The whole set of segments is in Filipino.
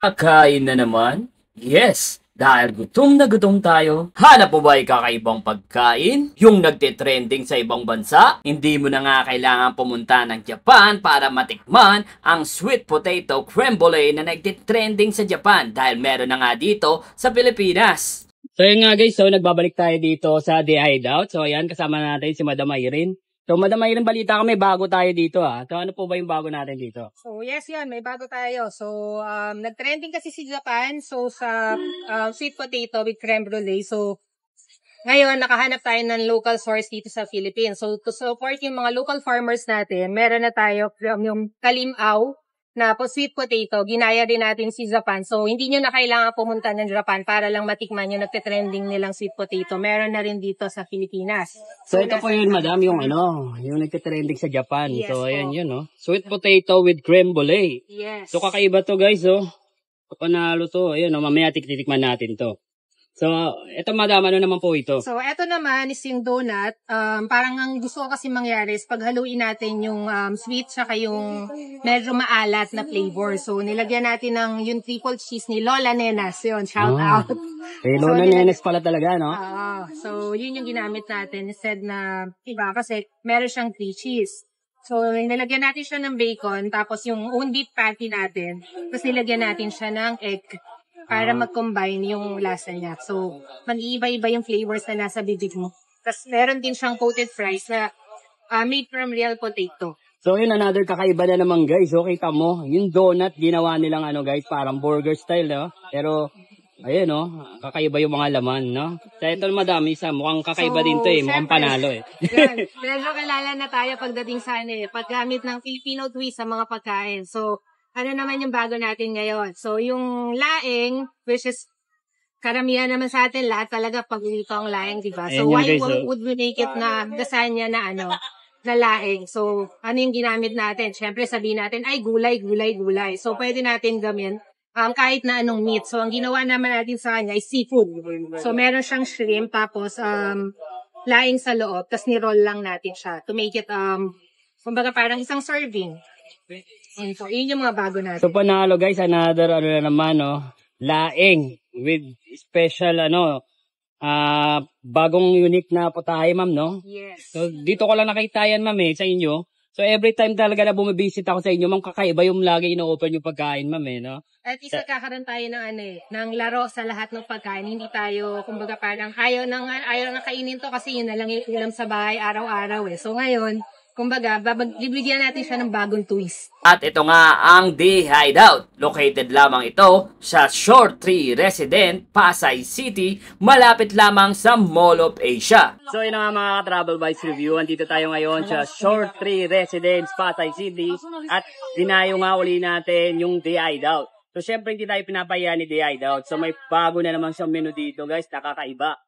Kakain na naman? Yes! Dahil gutom na gutom tayo, hanap mo ba ay kakaibang pagkain? Yung nagtitrending sa ibang bansa? Hindi mo na nga kailangan pumunta ng Japan para matikman ang sweet potato creme brulee na nagtitrending sa Japan dahil meron na nga dito sa Pilipinas. So yun nga guys, so nagbabalik tayo dito sa The Hideout. So ayan, kasama natin si Madam Irene. So Madam Irene, balita kami, bago tayo dito ha. So ano po ba yung bago natin dito? So yes yun, may bago tayo. So nag-trending kasi si Japan so sa sweet potato with creme brulee. So ngayon nakahanap tayo ng local source dito sa Philippines. So to support yung mga local farmers natin, meron na tayo yung Kalimao na po sweet potato. Ginaya din natin si Japan. So hindi nyo na kailangan pumunta ng Japan para lang matikman yung nagte-trending nilang sweet potato. Meron na rin dito sa Pilipinas. So ito po yun, madam, yung yung nagtitrending sa Japan. Yes, so ayan yun, no? Sweet potato with creme brulee. Yes. So kakaiba to guys, oh. Panalo to. Ayun, mamaya titikman natin to. So, ito madam, ano naman po ito? So, ito naman is yung donut. Parang ang gusto ko kasi mangyari is paghaluin natin yung sweet saka yung medyo maalat na flavor. So, nilagyan natin ng yung triple cheese ni Lola Nenas. Yun, shout out. Lola Nenas pala talaga, no? So, yun yung ginamit natin instead na iba kasi meron siyang 3 cheese. So, nilagyan natin siya ng bacon, tapos yung own beef patty natin, tapos nilagyan natin siya ng egg para mag-combine yung lasa niya. So, mag-iiba-iba yung flavors na nasa bibig mo. Tapos, meron din siyang coated fries na made from real potato. So, yun, another kakaiba na naman, guys. So, kita mo, yung donut, ginawa nilang, guys, parang burger style, no? Pero, ayun, no? Kakaiba yung mga laman, no? So, ito, madami, isa. Mukhang kakaiba din to, eh. Mukhang panalo, eh. Yan. Medyo kilala na tayo pagdating sa, paggamit ng Filipino twist sa mga pagkain. So, ano naman yung bago natin ngayon? So, yung laing, which is, karamihan naman sa atin, lahat talaga paborito ang laing, diba? So, why would we make it na lasagna na na laing? So, ano yung ginamit natin? Siyempre, sabihin natin, ay, gulay. So, pwede natin gawin kahit na anong meat. So, ang ginawa naman natin sa kanya is seafood. So, meron siyang shrimp, tapos, laing sa loob, tapos ni-roll lang natin siya to make it, kumbaga parang isang serving. So, yun yung mga bago natin. So, panalo guys, another na naman, no? Laing with special, bagong unique na putahe, ma'am, no? Yes. So, dito ko lang nakita yan, ma'am, sa inyo. So, every time talaga na bumibisit ako sa inyo, ma'am, kakaiba yung lagi ino-open yung pagkain, ma'am, no? At isa kakaroon tayo ng laro sa lahat ng pagkain. Hindi tayo, kumbaga parang ayaw na kainin to kasi yun na lang yung ulam sa bahay araw-araw, eh. So, ngayon, kumbaga, bibigyan natin siya ng bagong twist. At ito nga ang The Hideout. Located lamang ito sa Shore 3 Resident, Pasay City, malapit lamang sa Mall of Asia. So yun nga mga Travel Bites Review, andito tayo ngayon sa Shore 3 Residence, Pasay City, at dinayo nga uli natin yung The Hideout. So syempre hindi tayo pinapaya ni The Hideout. So may bago na naman siyang menu dito guys, nakakaiba.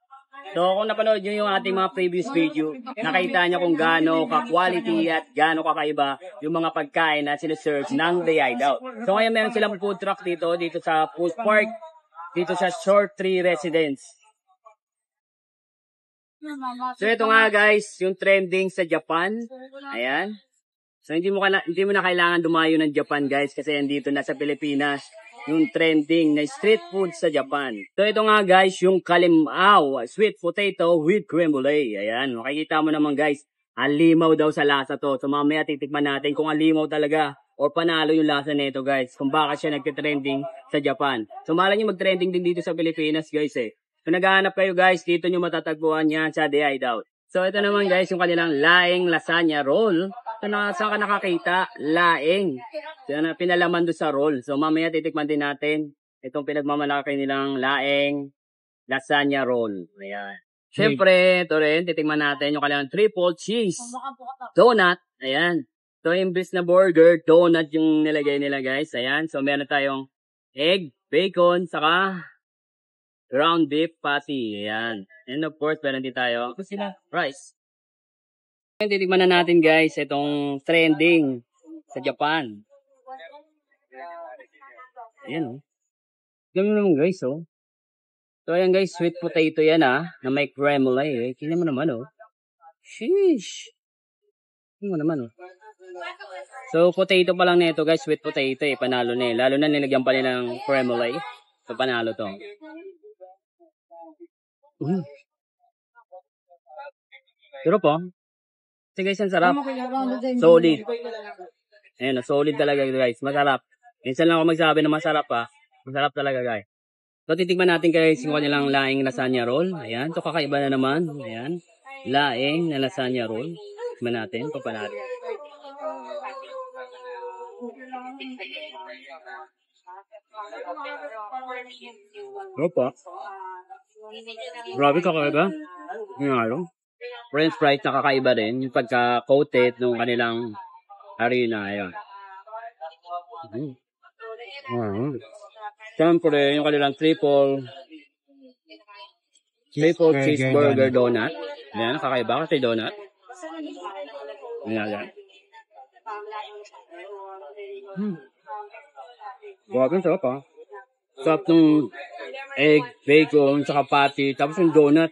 So kung napanood nyo yung ating mga previous video, nakita nyo kung gaano ka-quality at gaano kakaiba yung mga pagkain na sinaserve ng The Hideout. So ngayon meron silang food truck dito sa food park, dito sa Shore 3 Residence. So ito nga guys, yung trending sa Japan. Ayan. So hindi mo na kailangan dumayo ng Japan guys kasi andito na sa Pilipinas yung trending na street food sa Japan. So ito nga guys, yung Kalimao sweet potato with creme brulee. Ayan, makikita mo naman guys, ang limaw daw sa lasa to. So mamaya titikman natin kung ang limaw talaga o panalo yung lasa nito guys, kung bakit siya nagtitrending sa Japan. So malay nyo mag-trending din dito sa Pilipinas guys eh. Kung naghahanap kayo guys, dito nyo matatagpuan yan sa The Hideout. So ito naman guys, yung kanilang laing lasagna roll. So saan ka nakakita? Laing. So pinalaman doon sa roll. So mamaya titikman din natin itong pinagmamalaki nilang laing lasagna roll. Ayan. Siyempre, ito rin, titikman natin yung kanilang triple cheese donut. Ayan. So imbis na burger, donut yung nilagay nila guys. Ayan. So meron tayong egg, bacon, saka ground beef patty. Ayan. And of course, meron din tayo rice. Titikman na natin guys itong trending sa Japan. Ayan, oh. Ganun naman guys, oh. So ayan guys, sweet potato yan na may creme brulee. Tingnan mo naman, oh. Sheesh. Tingnan mo naman, oh. So, potato pa lang nito guys, sweet potato eh, panalo na eh. Lalo na nilagyan pa nila ng cremolay. So, panalo to. Pero po, kasi guys, ang sarap. Solid. Ayan, solid talaga guys. Masarap. Minsan lang ako magsabi na masarap ha. Masarap talaga guys. So, titikman natin guys yung kanilang laing lasagna roll. Ayan, so kakaiba na naman. Ayan, laing na lasagna roll. Titikman natin, papanalo. Opo. Grabe kakaiba. Yung French fries na kakaiba rin. Yung pagka-coated ng kanilang harina. Ayan. Siyempre, yung kanilang triple cheeseburger donut. Ayan, kakaiba kasi donut. Ayan. Grabe, sarap ha. Sarap ng egg, bacon, saka patty, tapos yung donut.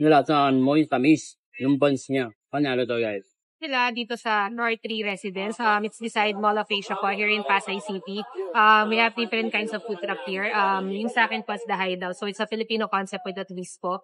Nilasahan mo yung tamis, yung buns niya. Panalo to guys. Sila dito sa North 3 Residence. It's beside Mall of Asia po here in Pasay City. We have different kinds of food truck here. Yung sa akin po is The Hideout. So it's a Filipino concept with a twist po.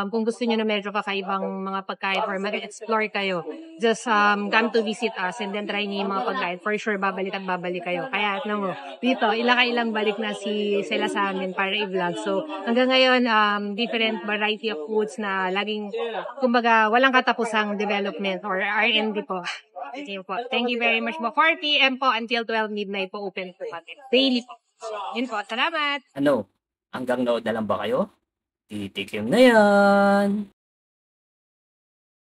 Kung gusto niyo na medyo kakaibang mga pagkain or mag-explore kayo, just come to visit us and then try niyo yung mga pagkain. For sure, babalik at babalik kayo. Kaya mo, dito, ilang balik na sila sa amin para i-vlog. So hanggang ngayon, different variety of foods na laging, kumbaga, walang katapusang development or R&D po. Thank you very much po. 4 p.m. po until 12 midnight po open po natin. Daily po. Yun po. Salamat. Ano? Hanggang nood na lang ba kayo? Titikim na yan!